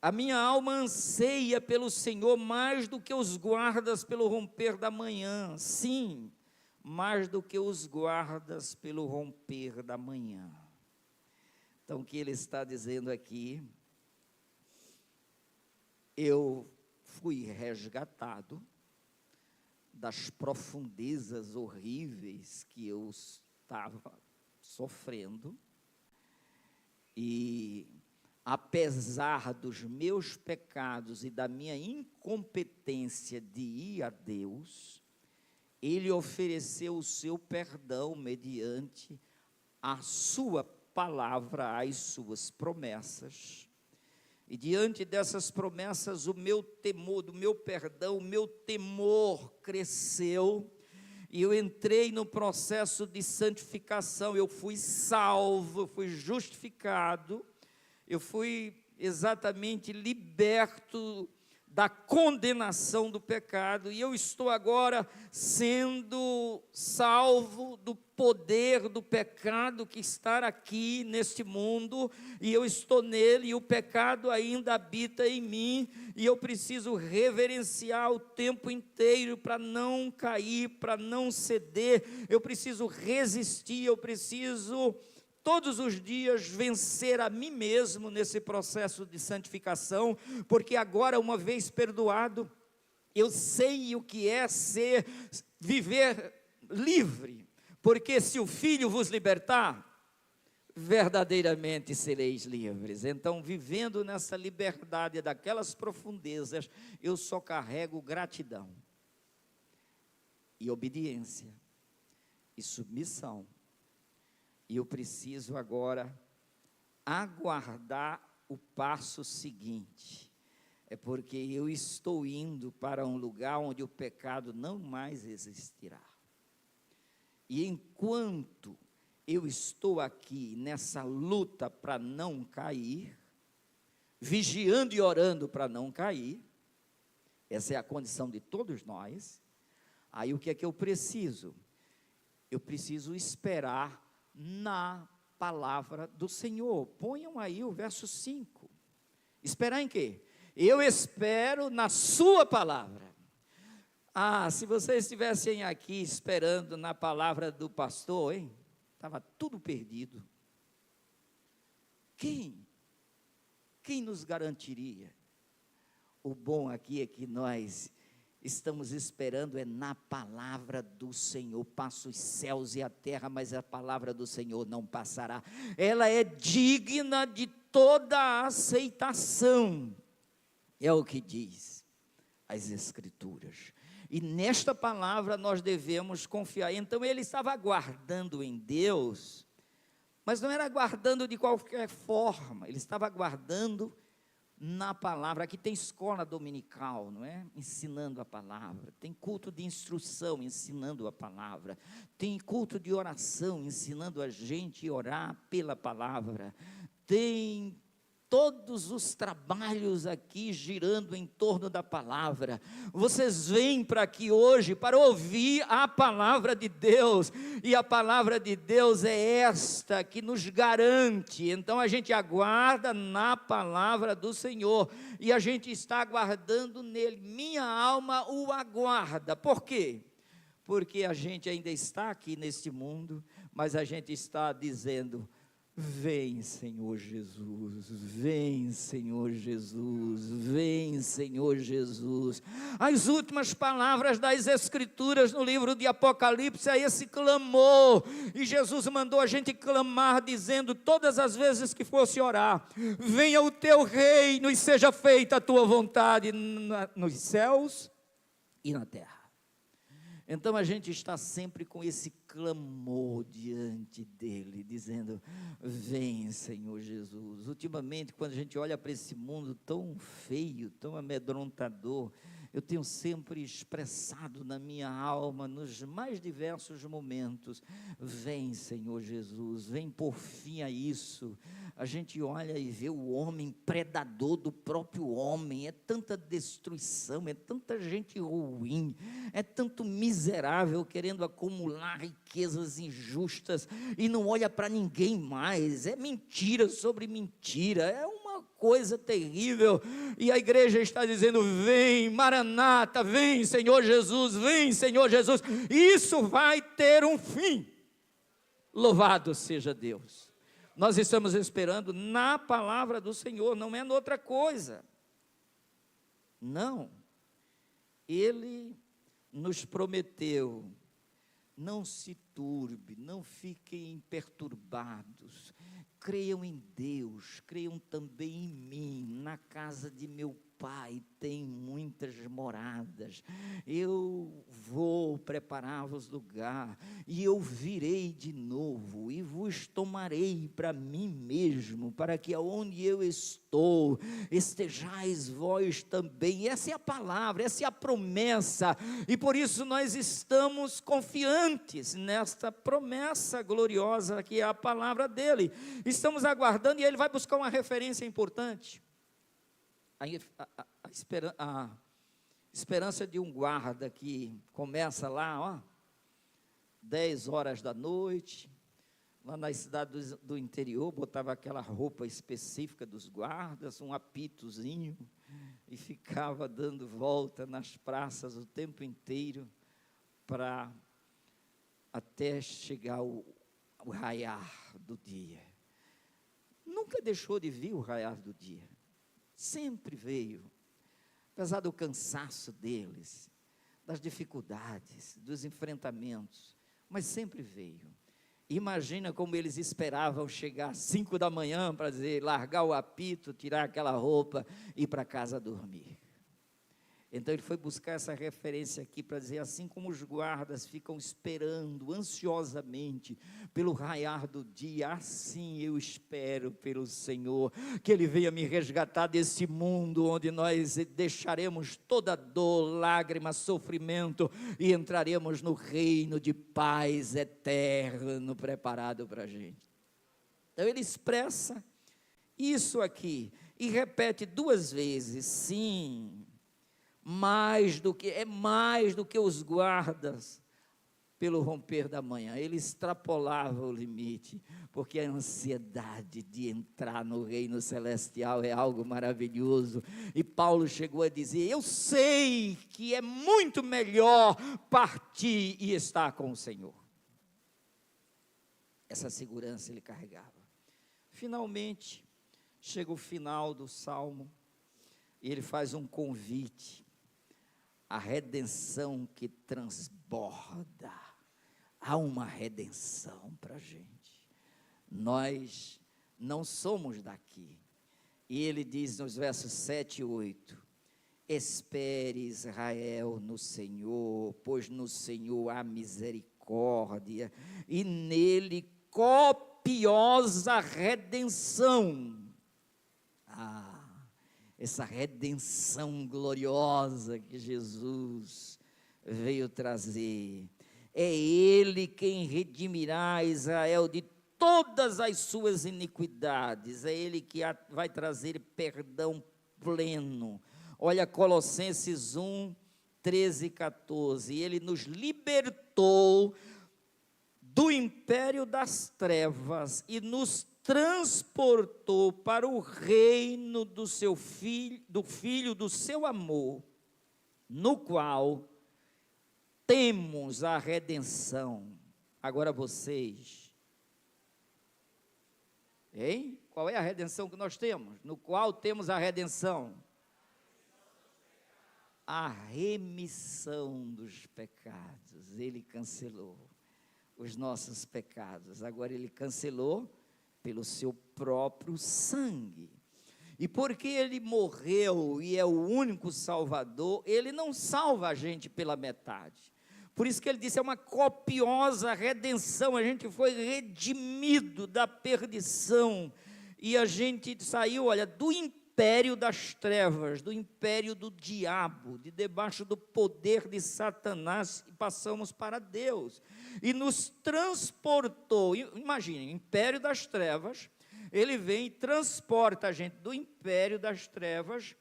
A minha alma anseia pelo Senhor mais do que os guardas pelo romper da manhã. Sim, mais do que os guardas pelo romper da manhã. Então, o que ele está dizendo aqui? Eu fui resgatado das profundezas horríveis que eu estava sofrendo, e apesar dos meus pecados e da minha incompetência de ir a Deus, Ele ofereceu o seu perdão mediante a sua palavra, as suas promessas. E diante dessas promessas, o meu temor, do meu perdão, o meu temor cresceu, e eu entrei no processo de santificação. Eu fui salvo, eu fui justificado, eu fui exatamente liberto da condenação do pecado, e eu estou agora sendo salvo do poder do pecado que está aqui neste mundo, e eu estou nele, e o pecado ainda habita em mim, e eu preciso reverenciar o tempo inteiro para não cair, para não ceder, eu preciso resistir, eu preciso todos os dias vencer a mim mesmo nesse processo de santificação, porque agora, uma vez perdoado, eu sei o que é viver livre, porque se o Filho vos libertar, verdadeiramente sereis livres. Então, vivendo nessa liberdade daquelas profundezas, eu só carrego gratidão, e obediência, e submissão. E eu preciso agora aguardar o passo seguinte. É porque eu estou indo para um lugar onde o pecado não mais existirá. E enquanto eu estou aqui nessa luta para não cair, vigiando e orando para não cair, essa é a condição de todos nós, aí o que é que eu preciso? Eu preciso esperar na palavra do Senhor. Ponham aí o verso 5. Esperar em quê? Eu espero na sua palavra. Se vocês estivessem aqui esperando na palavra do pastor, hein? Estava tudo perdido. Quem nos garantiria? O bom aqui é que nós estamos esperando na palavra do Senhor. Passa os céus e a terra, mas a palavra do Senhor não passará. Ela é digna de toda a aceitação. É o que diz as Escrituras. E nesta palavra nós devemos confiar. Então ele estava aguardando em Deus, mas não era aguardando de qualquer forma. Ele estava aguardando na palavra. Aqui tem escola dominical, não é? Ensinando a palavra. Tem culto de instrução, ensinando a palavra. Tem culto de oração, ensinando a gente a orar pela palavra. Tem todos os trabalhos aqui girando em torno da palavra. Vocês vêm para aqui hoje para ouvir a palavra de Deus, e a palavra de Deus é esta que nos garante. Então a gente aguarda na palavra do Senhor, e a gente está aguardando nele. Minha alma o aguarda. Por quê? Porque a gente ainda está aqui neste mundo, mas a gente está dizendo: Vem, Senhor Jesus, vem, Senhor Jesus, vem, Senhor Jesus. As últimas palavras das Escrituras no livro de Apocalipse é esse clamor, e Jesus mandou a gente clamar, dizendo todas as vezes que fosse orar: venha o teu reino e seja feita a tua vontade nos céus e na terra. Então a gente está sempre com esse clamor diante dele, dizendo: vem, Senhor Jesus. Ultimamente, quando a gente olha para esse mundo tão feio, tão amedrontador, eu tenho sempre expressado na minha alma, nos mais diversos momentos: vem, Senhor Jesus, vem por fim a isso. A gente olha e vê o homem predador do próprio homem, é tanta destruição, é tanta gente ruim, é tanto miserável querendo acumular riquezas injustas e não olha para ninguém mais, é mentira sobre mentira, é uma coisa terrível, e a igreja está dizendo: vem, Maranata, vem, Senhor Jesus, vem, Senhor Jesus. Isso vai ter um fim, louvado seja Deus. Nós estamos esperando na palavra do Senhor, não é noutra coisa, não. Ele nos prometeu: não se turbe, não fiquem perturbados, creiam em Deus, creiam também em mim. Na casa de meu Pai tem muitas moradas, eu vou preparar-vos lugar, e eu virei de novo, e vos tomarei para mim mesmo, para que aonde eu estou, estejais vós também. Essa é a palavra, essa é a promessa, e por isso nós estamos confiantes nesta promessa gloriosa que é a palavra dele. Estamos aguardando, e ele vai buscar uma referência importante. A esperança de um guarda que começa lá, 10 horas da noite, lá na cidade do interior, botava aquela roupa específica dos guardas, um apitozinho, e ficava dando volta nas praças o tempo inteiro, para até chegar o raiar do dia. Nunca deixou de vir o raiar do dia. Sempre veio, apesar do cansaço deles, das dificuldades, dos enfrentamentos, mas sempre veio. Imagina como eles esperavam chegar às 5 da manhã para dizer, largar o apito, tirar aquela roupa e ir para casa dormir. Então ele foi buscar essa referência aqui para dizer: assim como os guardas ficam esperando ansiosamente pelo raiar do dia, assim eu espero pelo Senhor, que Ele venha me resgatar desse mundo onde nós deixaremos toda dor, lágrima, sofrimento, e entraremos no reino de paz eterno preparado para a gente. Então ele expressa isso aqui e repete 2 vezes: sim, mais do que os guardas pelo romper da manhã. Ele extrapolava o limite, porque a ansiedade de entrar no reino celestial é algo maravilhoso, e Paulo chegou a dizer: eu sei que é muito melhor partir e estar com o Senhor. Essa segurança ele carregava. Finalmente, chega o final do Salmo, e ele faz um convite, a redenção que transborda. Há uma redenção para a gente, nós não somos daqui, e ele diz nos versos 7 e 8, espere Israel no Senhor, pois no Senhor há misericórdia, e nele copiosa redenção. Essa redenção gloriosa que Jesus veio trazer, é Ele quem redimirá Israel de todas as suas iniquidades, é Ele que vai trazer perdão pleno. Olha Colossenses 1, 13 e 14, Ele nos libertou do império das trevas e nos transportou para o reino do seu filho, do seu amor, no qual temos a redenção. Agora vocês, Hein? Qual é a redenção que nós temos? No qual temos a redenção? A remissão dos pecados. Ele cancelou os nossos pecados. Agora ele cancelou pelo seu próprio sangue. E porque ele morreu e é o único salvador, ele não salva a gente pela metade. Por isso que ele disse, é uma copiosa redenção, a gente foi redimido da perdição, e a gente saiu, olha, do império das trevas, do império do diabo, de debaixo do poder de Satanás, e passamos para Deus, e nos transportou, imagine, império das trevas, ele vem e transporta a gente do império das trevas,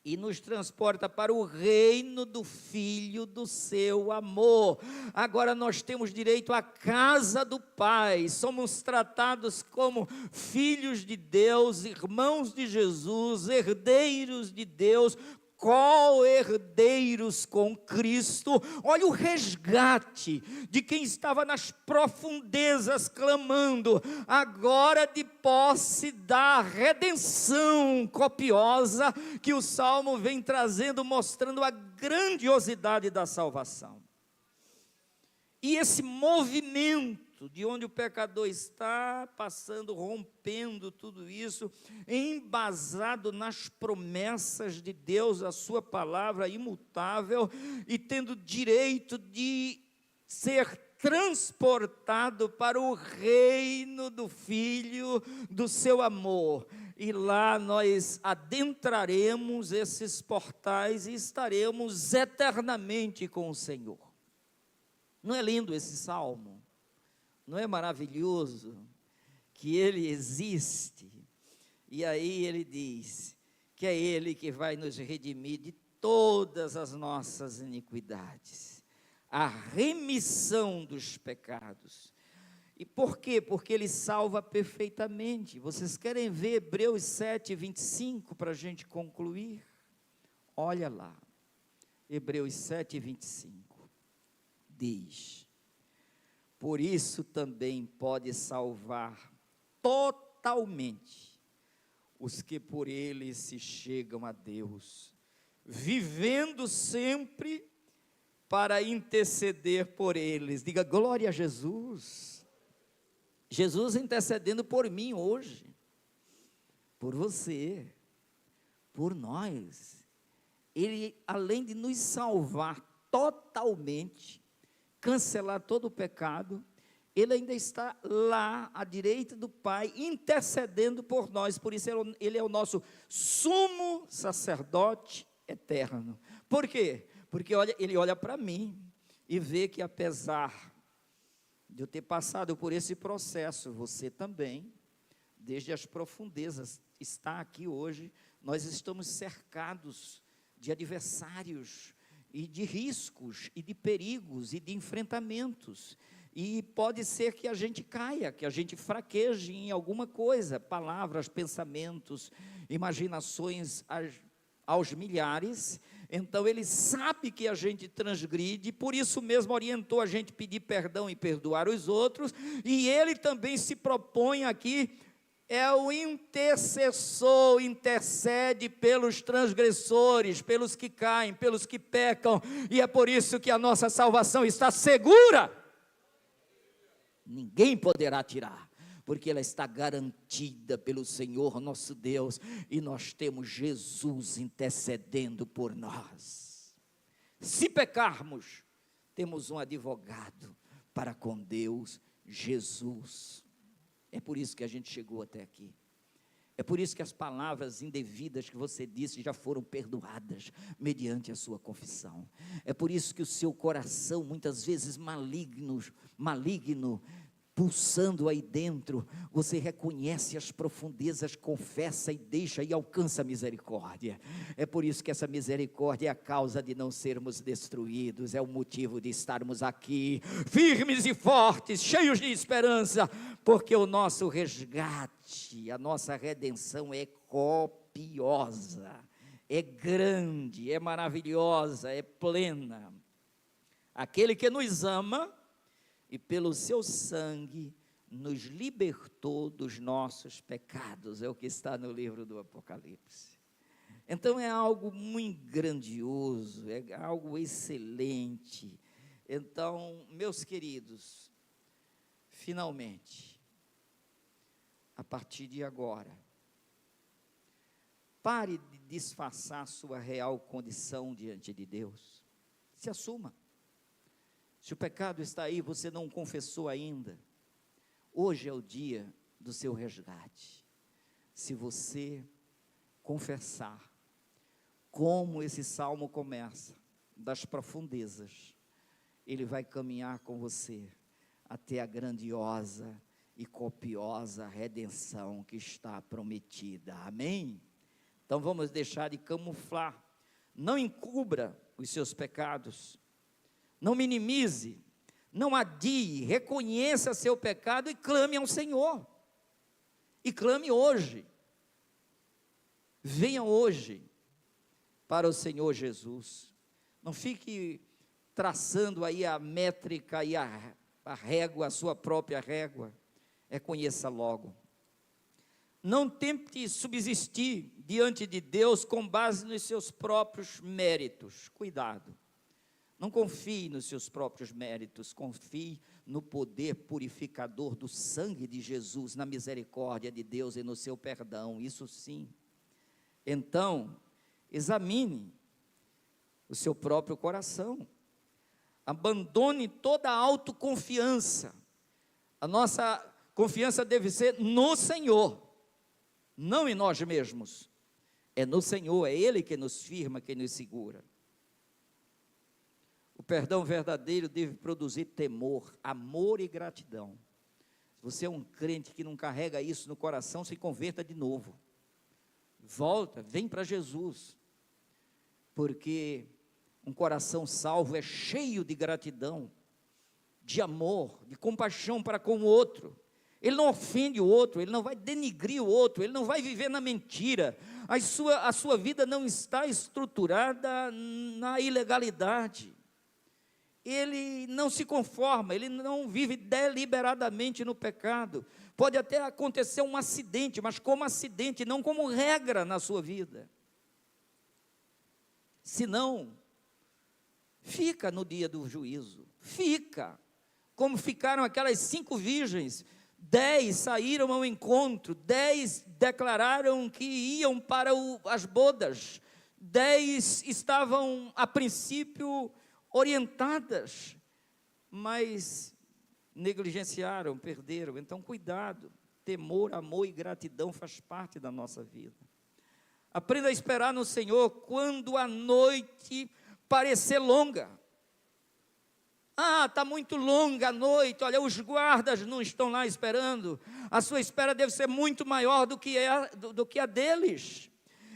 e nos transporta para o reino do Filho do seu amor. Agora nós temos direito à casa do Pai, somos tratados como filhos de Deus, irmãos de Jesus, herdeiros de Deus, co-herdeiros com Cristo. Olha o resgate de quem estava nas profundezas clamando, agora de posse da redenção copiosa que o Salmo vem trazendo, mostrando a grandiosidade da salvação. E esse movimento de onde o pecador está passando, rompendo tudo isso, embasado nas promessas de Deus, a sua palavra imutável, e tendo direito de ser transportado para o reino do Filho do seu amor, e lá nós adentraremos esses portais e estaremos eternamente com o Senhor. Não é lindo esse salmo? Não é maravilhoso que ele existe? E aí ele diz que é ele que vai nos redimir de todas as nossas iniquidades, a remissão dos pecados. E por quê? Porque ele salva perfeitamente. Vocês querem ver Hebreus 7, 25 para a gente concluir? Olha lá, Hebreus 7, 25, diz: por isso também pode salvar totalmente os que por ele se chegam a Deus, vivendo sempre para interceder por eles. Diga glória a Jesus. Jesus intercedendo por mim hoje, por você, por nós. Ele, além de nos salvar totalmente, cancelar todo o pecado, ele ainda está lá à direita do Pai, intercedendo por nós. Por isso ele é o nosso sumo sacerdote eterno. Por quê? Porque ele olha para mim e vê que, apesar de eu ter passado por esse processo, você também, desde as profundezas, está aqui hoje. Nós estamos cercados de adversários, e de riscos, e de perigos, e de enfrentamentos, e pode ser que a gente caia, que a gente fraqueje em alguma coisa, palavras, pensamentos, imaginações aos milhares. Então ele sabe que a gente transgride, por isso mesmo orientou a gente pedir perdão e perdoar os outros, e ele também se propõe aqui, é o intercessor, intercede pelos transgressores, pelos que caem, pelos que pecam, e é por isso que a nossa salvação está segura. Ninguém poderá tirar, porque ela está garantida pelo Senhor nosso Deus, e nós temos Jesus intercedendo por nós. Se pecarmos, temos um advogado para com Deus, Jesus. É por isso que a gente chegou até aqui. É por isso que as palavras indevidas que você disse já foram perdoadas mediante a sua confissão. É por isso que o seu coração, muitas vezes maligno, pulsando aí dentro, você reconhece as profundezas, confessa e deixa e alcança a misericórdia. É por isso que essa misericórdia é a causa de não sermos destruídos, é o motivo de estarmos aqui, firmes e fortes, cheios de esperança, porque o nosso resgate, a nossa redenção é copiosa, é grande, é maravilhosa, é plena. Aquele que nos ama, e pelo seu sangue nos libertou dos nossos pecados, é o que está no livro do Apocalipse. Então é algo muito grandioso, é algo excelente. Então, meus queridos, finalmente, a partir de agora, pare de disfarçar sua real condição diante de Deus. Se assuma. Se o pecado está aí, você não confessou ainda, hoje é o dia do seu resgate. Se você confessar, como esse salmo começa, das profundezas, ele vai caminhar com você até a grandiosa e copiosa redenção que está prometida. Amém? Então vamos deixar de camuflar. Não encubra os seus pecados. Não minimize. Não adie. Reconheça seu pecado e clame ao Senhor. E clame hoje. Venha hoje para o Senhor Jesus. Não fique traçando aí a métrica e a régua, a sua própria régua. Conheça logo. Não tente subsistir diante de Deus com base nos seus próprios méritos. Cuidado. Não confie nos seus próprios méritos, confie no poder purificador do sangue de Jesus, na misericórdia de Deus e no seu perdão, isso sim. Então, examine o seu próprio coração, abandone toda a autoconfiança. A nossa confiança deve ser no Senhor, não em nós mesmos. É no Senhor, é Ele que nos firma, que nos segura. O perdão verdadeiro deve produzir temor, amor e gratidão. Se você é um crente que não carrega isso no coração, se converta de novo. Volta, vem para Jesus. Porque um coração salvo é cheio de gratidão, de amor, de compaixão para com o outro. Ele não ofende o outro, ele não vai denigrir o outro, ele não vai viver na mentira. A sua vida não está estruturada na ilegalidade. Ele não se conforma, ele não vive deliberadamente no pecado. Pode até acontecer um acidente, mas como acidente, não como regra na sua vida. Senão, fica no dia do juízo, fica, como ficaram aquelas 5 virgens, 10 saíram ao encontro, 10 declararam que iam para as bodas, 10 estavam a princípio orientadas, mas negligenciaram, perderam. Então cuidado, temor, amor e gratidão faz parte da nossa vida. Aprenda a esperar no Senhor quando a noite parecer longa. Está muito longa a noite, olha, os guardas não estão lá esperando, a sua espera deve ser muito maior do que a deles.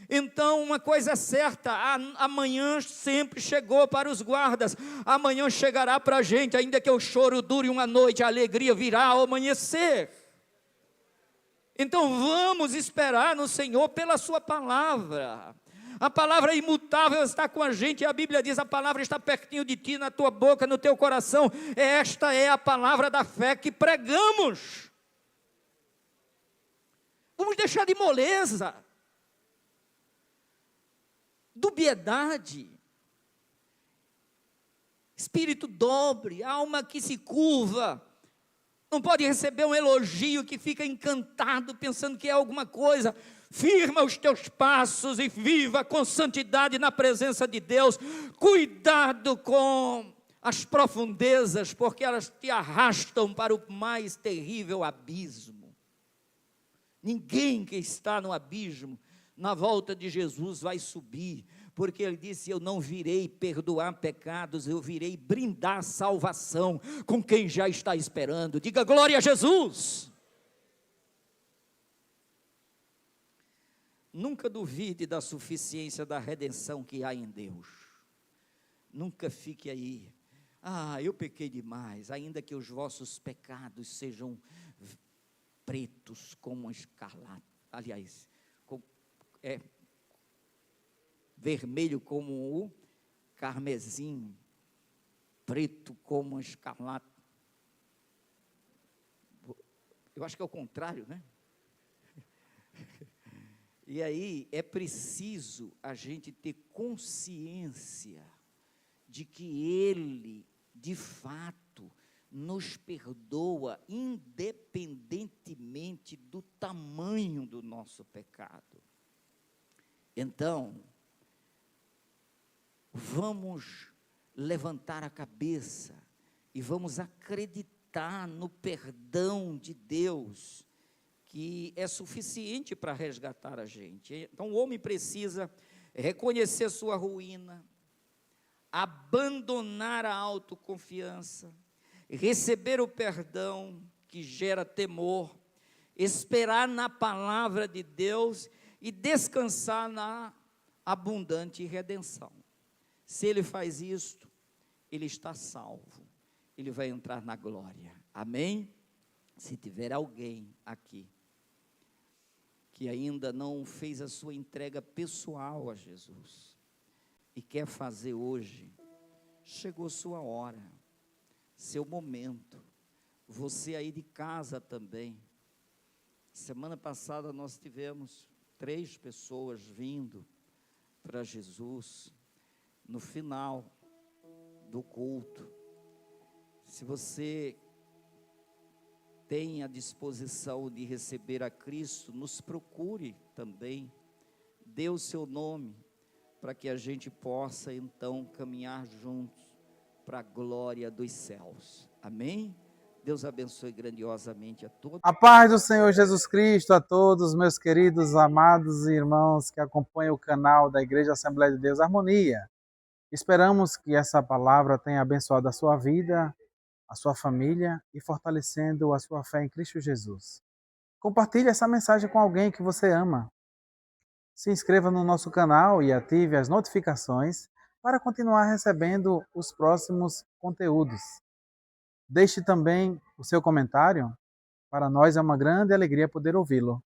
Então, uma coisa é certa, amanhã sempre chegou para os guardas, amanhã chegará para a gente, ainda que o choro dure uma noite, a alegria virá ao amanhecer. Então, vamos esperar no Senhor pela sua palavra. A palavra imutável está com a gente, e a Bíblia diz, a palavra está pertinho de ti, na tua boca, no teu coração. Esta é a palavra da fé que pregamos. Vamos deixar de moleza, dubiedade, espírito dobre, alma que se curva, não pode receber um elogio que fica encantado, pensando que é alguma coisa. Firma os teus passos e viva com santidade na presença de Deus. Cuidado com as profundezas, porque elas te arrastam para o mais terrível abismo. Ninguém que está no abismo, na volta de Jesus, vai subir, porque ele disse, eu não virei perdoar pecados, eu virei brindar salvação com quem já está esperando. Diga glória a Jesus. Nunca duvide da suficiência da redenção que há em Deus. Nunca fique aí, eu pequei demais, ainda que os vossos pecados sejam pretos como escarlate, aliás, vermelho como o carmesim, preto como escarlate. Eu acho que é o contrário, né? E aí é preciso a gente ter consciência de que Ele, de fato, nos perdoa independentemente do tamanho do nosso pecado. Então, vamos levantar a cabeça e vamos acreditar no perdão de Deus, que é suficiente para resgatar a gente. Então, o homem precisa reconhecer sua ruína, abandonar a autoconfiança, receber o perdão que gera temor, esperar na palavra de Deus e descansar na abundante redenção. Se ele faz isto, ele está salvo, ele vai entrar na glória. Amém? Se tiver alguém aqui que ainda não fez a sua entrega pessoal a Jesus e quer fazer hoje, chegou sua hora, seu momento. Você aí de casa também. Semana passada nós tivemos 3 pessoas vindo para Jesus no final do culto. Se você tem a disposição de receber a Cristo, nos procure também, dê o seu nome, para que a gente possa então caminhar juntos para a glória dos céus. Amém? Deus abençoe grandiosamente a todos. A paz do Senhor Jesus Cristo a todos, meus queridos, amados irmãos que acompanham o canal da Igreja Assembleia de Deus Harmonia. Esperamos que essa palavra tenha abençoado a sua vida, a sua família e fortalecendo a sua fé em Cristo Jesus. Compartilhe essa mensagem com alguém que você ama. Se inscreva no nosso canal e ative as notificações para continuar recebendo os próximos conteúdos. Deixe também o seu comentário. Para nós é uma grande alegria poder ouvi-lo.